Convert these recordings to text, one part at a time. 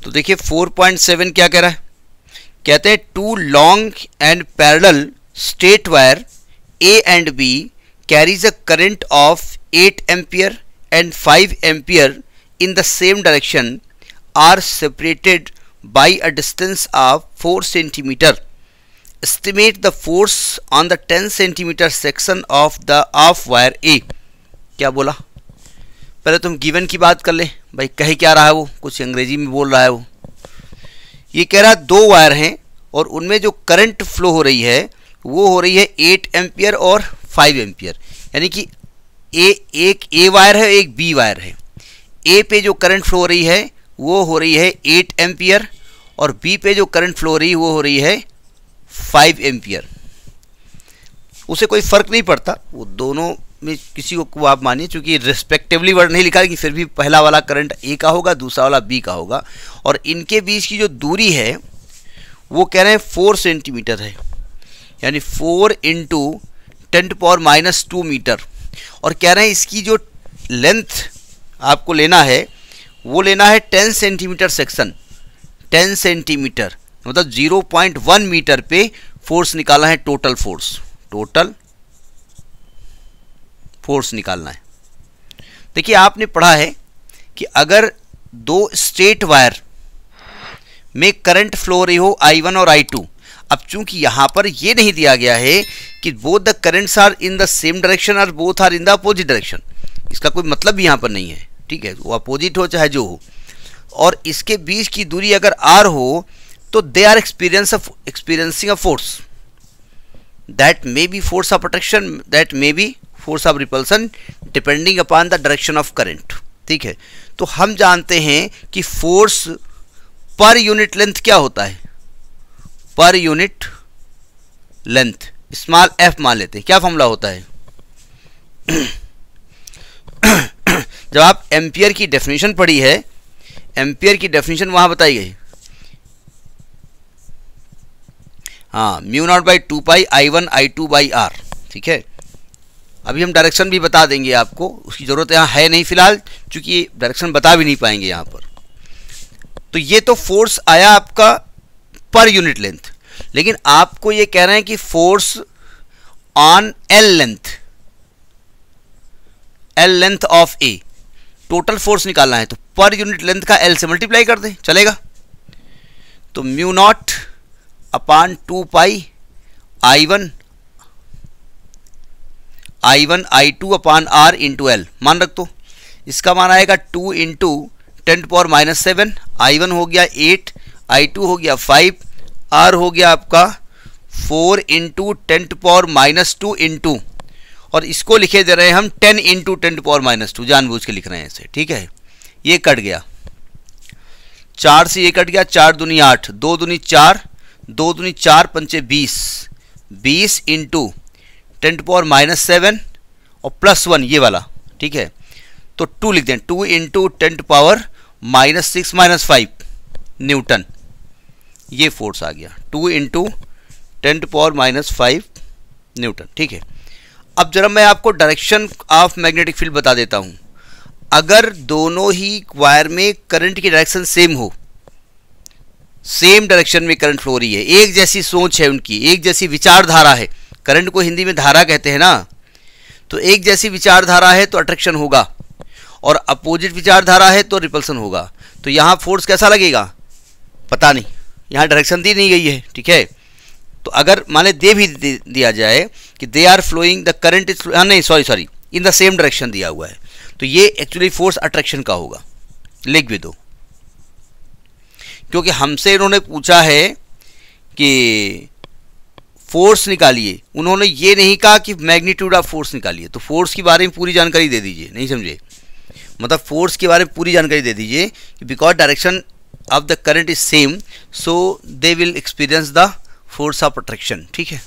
तो देखिए 4.7 क्या कह रहा है, कहते हैं two long and parallel straight wire A and B carries a current of 8 ampere and 5 ampere in the same direction are separated by a distance of 4 centimeter. Estimate the force on the 10 centimeter section of the off wire A. क्या बोला, पहले तुम given की बात कर ले भाई, कह क्या रहा है वो, कुछ अंग्रेजी में बोल रहा है वो। ये कह रहा है दो वायर हैं और उनमें जो करंट फ्लो हो रही है वो हो रही है 8 एम्पियर और 5 एम्पियर, यानी कि एक ए वायर है एक बी वायर है। ए पे जो करंट फ्लो हो रही है वो हो रही है 8 एम्पियर और बी पे जो करंट फ्लो हो रही है वो हो रही है 5 एम्पियर। उसे कोई फ़र्क नहीं पड़ता, वो दोनों में किसी को आप मानिए, चूँकि रिस्पेक्टिवली वर्ड नहीं लिखा है कि फिर भी पहला वाला करंट ए का होगा दूसरा वाला बी का होगा। और इनके बीच की जो दूरी है वो कह रहे हैं 4 सेंटीमीटर है, यानी 4 × 10⁻² मीटर। और कह रहे हैं इसकी जो लेंथ आपको लेना है वो लेना है 10 सेंटीमीटर सेक्शन, 10 सेंटीमीटर मतलब 0.1 मीटर पे फोर्स निकालना है, टोटल फोर्स निकालना है। देखिए आपने पढ़ा है कि अगर दो स्ट्रेट वायर में करंट फ्लो हो रही हो I1 और I2, अब चूंकि यहाँ पर ये नहीं दिया गया है कि both the currents are in the same direction और both are in the opposite direction, इसका कोई मतलब भी यहाँ पर नहीं है, ठीक है, वो अपोजिट हो चाहे जो हो। और इसके बीच की दूरी अगर r हो तो they are experiencing a force, that may be force of attraction, that may be force of repulsion, depending upon the direction of current, ठीक है। तो हम जानते हैं कि फोर्स पर यूनिट लेंथ क्या होता है, per unit length, small f मान लेते हैं, क्या फॉर्मूला होता है जब आप एम्पियर की डेफिनेशन पढ़ी है, एम्पियर की डेफिनेशन वहां बताई गई, हाँ, μ0/2π I1 I2/r, ठीक है। अभी हम डायरेक्शन भी बता देंगे आपको, उसकी ज़रूरत यहाँ है नहीं फिलहाल, क्योंकि डायरेक्शन बता भी नहीं पाएंगे यहाँ पर। तो ये तो फोर्स आया आपका पर यूनिट लेंथ, लेकिन आपको ये कह रहे हैं कि force on L length of A, total force निकालना है, तो पर यूनिट लेंथ का L से मल्टीप्लाई कर दें, चलेगा। तो μ0/2π I1 I2/r × L मान रख दो, इसका मान आएगा 2 × 10⁻⁷, I1 हो गया 8, I2 हो गया 5, R हो गया आपका 4 × 10⁻² इंटू, और इसको लिखे दे रहे हैं हम 10 × 10⁻², जानबूझ के लिख रहे हैं इसे, ठीक है। ये कट गया, 4 से ये कट गया, 4 दूनी 8, 2 दूनी 4, 2 दूनी 4 पंचे 20, 20 × 10⁻⁷ और +1 ये वाला, ठीक है। तो 2 लिख दें, 2 × 10⁻⁻6-5 न्यूटन, ये फोर्स आ गया, 2 × 10⁻⁵ न्यूटन, ठीक है। अब जरा मैं आपको डायरेक्शन ऑफ मैग्नेटिक फील्ड बता देता हूं। अगर दोनों ही वायर में करंट की डायरेक्शन सेम हो, सेम डायरेक्शन में करंट फ्लो हो रही है, एक जैसी सोच है उनकी, एक जैसी विचारधारा है, करंट को हिंदी में धारा कहते हैं ना, तो एक जैसी विचारधारा है तो अट्रैक्शन होगा, और अपोजिट विचारधारा है तो रिपल्सन होगा। तो यहाँ फोर्स कैसा लगेगा पता नहीं, यहाँ डायरेक्शन दी नहीं गई है, ठीक है। तो अगर माने दे भी दिया जाए कि they are flowing the current is, नहीं sorry in the same direction दिया हुआ है, तो ये एक्चुअली फोर्स अट्रैक्शन का होगा, लिख भी दो। क्योंकि हमसे इन्होंने पूछा है कि फोर्स निकालिए, उन्होंने ये नहीं कहा कि मैग्नीट्यूड ऑफ फोर्स निकालिए, तो फोर्स के बारे में पूरी जानकारी दे दीजिए, नहीं समझे, मतलब फोर्स के बारे में पूरी जानकारी दे दीजिए कि because direction of the current is same so they will experience the force of attraction, ठीक है।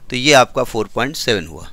तो ये आपका 4.7 हुआ।